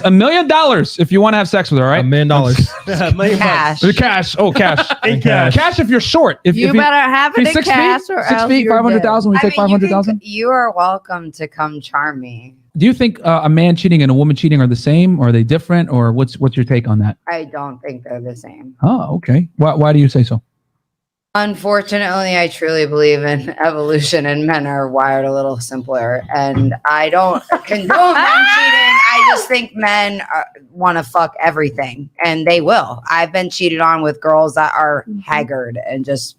$1 million if you want to have sex with her, right? $1 million. $1 million. Cash. Cash. Oh, cash. In cash. Cash if you're short. If You better have it in 6 cash feet, or 6 else feet, you're 500,000. We take 500,000. You are welcome to come charm me. Do you think a man cheating and a woman cheating are the same, or are they different, or what's your take on that? I don't think they're the same. Oh, okay. Why do you say so? Unfortunately, I truly believe in evolution, and men are wired a little simpler. And I don't condone men cheating. I just think men want to fuck everything, and they will. I've been cheated on with girls that are haggard and just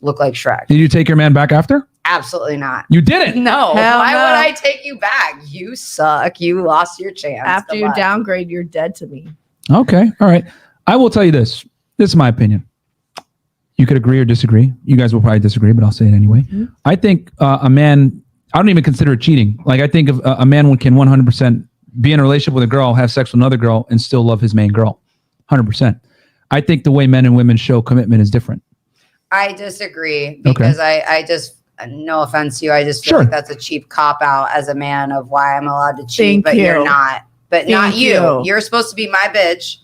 look like Shrek. Did you take your man back after? Absolutely not. You didn't? No. Hell Why no. would I take you back? You suck. You lost your chance. After you Goodbye. downgrade, you're dead to me. Okay. All right. I will tell you this. This is my opinion. You could agree or disagree. You guys will probably disagree, but I'll say it anyway. Mm-hmm. I think a man, I don't even consider it cheating. Like, I think if a man can 100% be in a relationship with a girl, have sex with another girl, and still love his main girl. 100%. I think the way men and women show commitment is different. I disagree because I just, no offense to you, I just feel like that's a cheap cop out as a man of why I'm allowed to cheat, but you're not. But not you. You're supposed to be my bitch,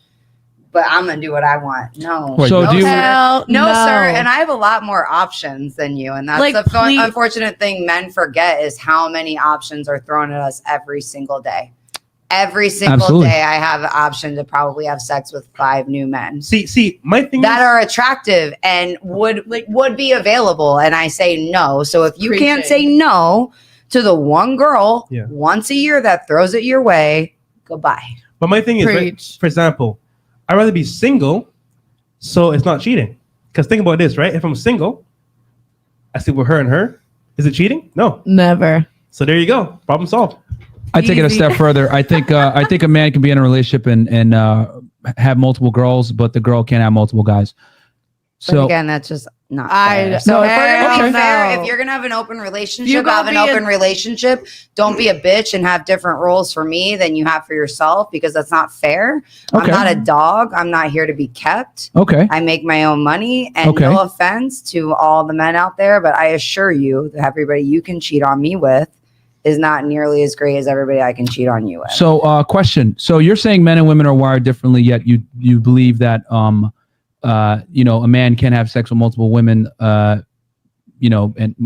but I'm gonna do what I want. No. So do you? Hell No, sir. And I have a lot more options than you. And that's Like, the please- unfortunate thing men forget is how many options are thrown at us every single day. Every single Absolutely. day, I have the option to probably have sex with 5 new men See, my thing that is, are attractive and would be available. And I say no. So if you can't say no to the one girl once a year that throws it your way, goodbye. but my thing is, right, Preach. for example, I'd rather be single, so it's not cheating. Because think about this, right? If I'm single, I sleep with her and her. Is it cheating? No. Never. So there you go. Problem solved. I take it a Easy. step further. I think a man can be in a relationship and have multiple girls, but the girl can't have multiple guys. But So again, that's just not I- fair. So if we're gonna Okay. be fair, No. if you're gonna have an open relationship, You have gonna an be open relationship. Don't be a bitch and have different rules for me than you have for yourself, because that's not fair. Okay. I'm not a dog. I'm not here to be kept. okay. I make my own money, and Okay. no offense to all the men out there, but I assure you that everybody you can cheat on me with is not nearly as great as everybody I can cheat on you with. So question. So you're saying men and women are wired differently, yet you believe that a man can have sex with multiple women, and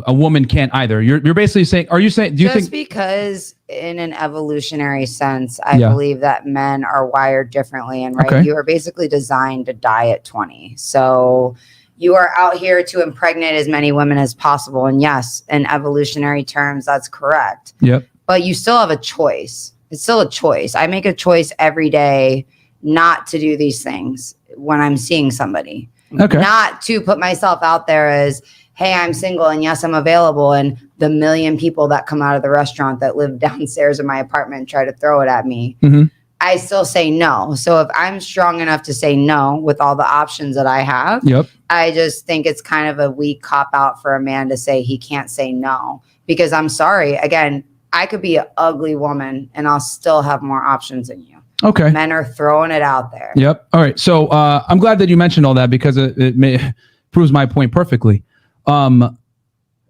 a woman can't either. You're basically saying, do you Just think because in an evolutionary sense, I Yeah. believe that men are wired differently, and Okay. you are basically designed to die at 20. So you are out here to impregnate as many women as possible. And yes, in evolutionary terms, that's correct. Yep. But you still have a choice. It's still a choice. I make a choice every day not to do these things when I'm seeing somebody. Okay. Not to put myself out there as, hey, I'm single and yes, I'm available. And the million people that come out of the restaurant that live downstairs in my apartment and try to throw it at me. Mm-hmm. I still say no. So if I'm strong enough to say no with all the options that I have, Yep. I just think it's kind of a weak cop out for a man to say he can't say no. Because I'm sorry, again, I could be an ugly woman and I'll still have more options than you. Okay. Men are throwing it out there. Yep. All right. So I'm glad that you mentioned all that, because it proves my point perfectly.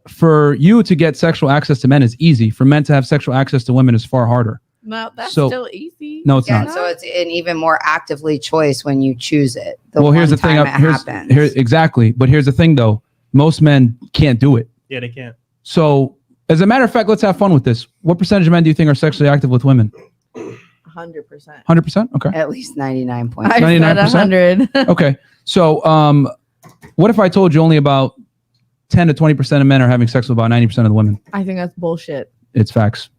For you to get sexual access to men is easy. For men to have sexual access to women is far harder. No, that's So- still easy. No, it's Yeah, not. so it's an even more actively choice when you choose it. Well, here's the one thing. time it happens. Here, exactly. But here's the thing, though. Most men can't do it. Yeah, they can't. So, as a matter of fact, let's have fun with this. What percentage of men do you think are sexually active with women? 100%. 100%? Okay. At least 99 I points. said 99%? 100. Okay. So, what if I told you only about 10 to 20% of men are having sex with about 90% of the women? I think that's bullshit. It's facts.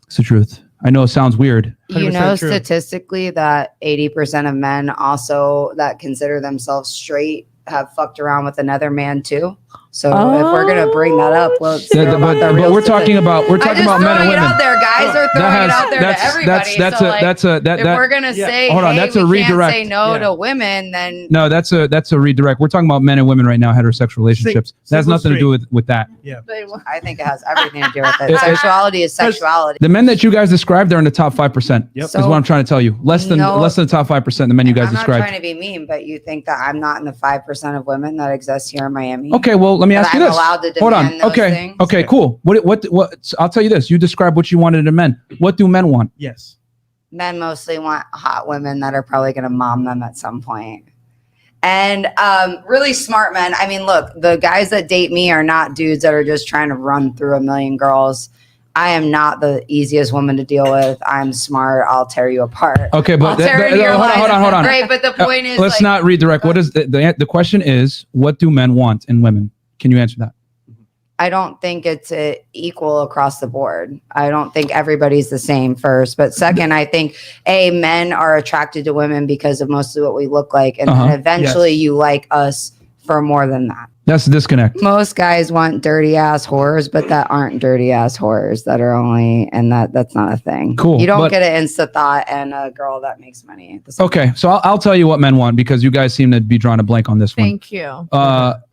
It's the truth. I know it sounds weird. You 100% know, true. statistically, that 80% of men also that consider themselves straight have fucked around with another man too. So if we're gonna bring that up, let's shit. throw about the But real we're talking about I'm just men and throwing it women. out there. Guys are throwing it out there to everybody. That's so a like, that's a that if that we're gonna yeah. say, Hold on, hey, that's a we can't redirect. say no Yeah. to women, then no, that's a redirect. We're talking about men and women right now, heterosexual relationships. That has single nothing to do with that. I think it has everything to do with it. It- Sexuality is sexuality. The men that you guys described are in the top 5%. Yep. Is what I'm trying to tell you. Less than No. the top 5% of the men you guys I'm not described. trying to be mean, but you think that I'm not in the 5% of women that exist here in Miami? Okay, well, let me That ask you I'm this. allowed to Hold on. demand those Okay. things? Okay, cool. What I'll tell you this. You describe what you wanted in men. What do men want? Yes. Men mostly want hot women that are probably going to mom them at some point. And really smart men. I mean, look, the guys that date me are not dudes that are just trying to run through a million girls. I am not the easiest woman to deal with. I'm smart. I'll tear you apart. Okay, but hold on. Right, but the point is, let's not redirect. What is the question is, what do men want in women? Can you answer that? I don't think it's equal across the board. I don't think everybody's the same first. But second, I think men are attracted to women because of mostly what we look like. And then eventually you like us for more than that. That's the disconnect. Most guys want dirty ass whores, but that aren't dirty ass whores that are only, and that's not a thing. Cool. You don't get an Insta thought and a girl that makes money. Okay. So I'll tell you what men want because you guys seem to be drawing a blank on this one. Thank you.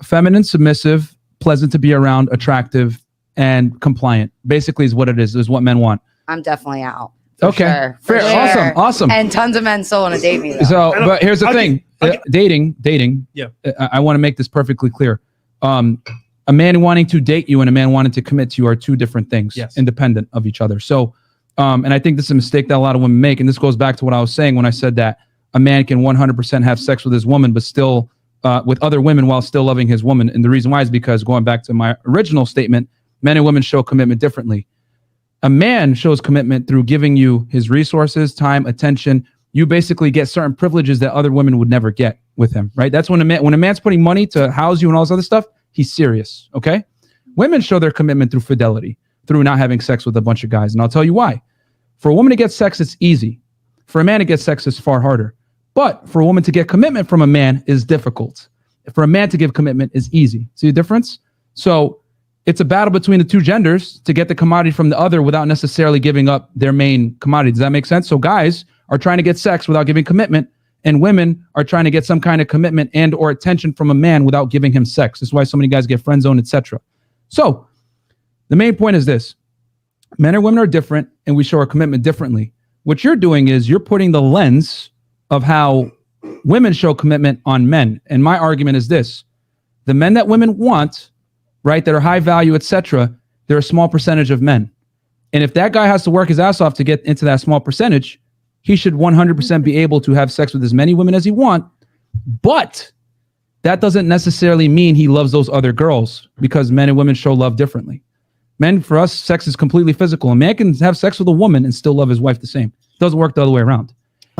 Feminine, submissive, pleasant to be around, attractive, and compliant. Basically is what it is what men want. I'm definitely out. Okay. For Fair. sure. Awesome. And tons of men still want to date me though. So, but here's the thing. Dating. Yeah. I want to make this perfectly clear. A man wanting to date you and a man wanting to commit to you are two different things, independent of each other. So, and I think this is a mistake that a lot of women make. And this goes back to what I was saying when I said that a man can 100% have sex with his woman, but still with other women while still loving his woman. And the reason why is because going back to my original statement, men and women show commitment differently. A man shows commitment through giving you his resources, time, attention. You basically get certain privileges that other women would never get with him, right? That's when a man's putting money to house you and all this other stuff, he's serious, okay? Women show their commitment through fidelity, through not having sex with a bunch of guys. And I'll tell you why. For a woman to get sex, it's easy. For a man to get sex, it's far harder. But for a woman to get commitment from a man is difficult. For a man to give commitment is easy. See the difference? So it's a battle between the two genders to get the commodity from the other without necessarily giving up their main commodity. Does that make sense? So guys are trying to get sex without giving commitment, and women are trying to get some kind of commitment and or attention from a man without giving him sex. This is why so many guys get friend zoned, etc. So the main point is this. Men and women are different, and we show our commitment differently. What you're doing is you're putting the lens of how women show commitment on men. And my argument is this. The men that women want, right, that are high value, etc., they're a small percentage of men. And if that guy has to work his ass off to get into that small percentage, he should 100% be able to have sex with as many women as he wants. But that doesn't necessarily mean he loves those other girls, because men and women show love differently. Men, for us, sex is completely physical. A man can have sex with a woman and still love his wife the same. It doesn't work the other way around.